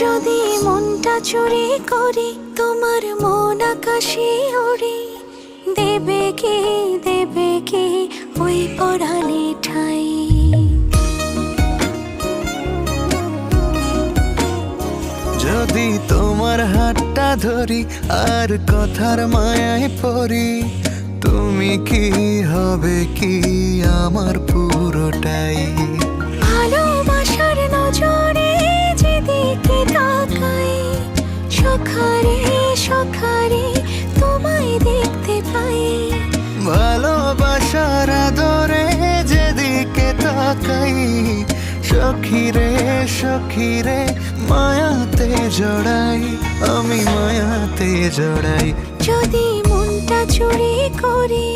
যদি মনটা চুরি করি তোমার মন আকাশে ওড়ে, দেবে কি ওই পরাণে ঠাই। যদি তোমার হাতটা ধরি আর কথার মায়ায় পড়ি, তুমি কি হবে কি আমার পুরোটাই। ভালোবাসার নজরে যেদিকে তাকাই, সখারে সখারে তোমায় দেখতে পাই। ভালোবাসার আদরে যেদিকে তাকাই, সখিরে সখিরে মায়াতে জড়াই, আমি মায়াতে জড়াই। যদি মনটা চুরি করি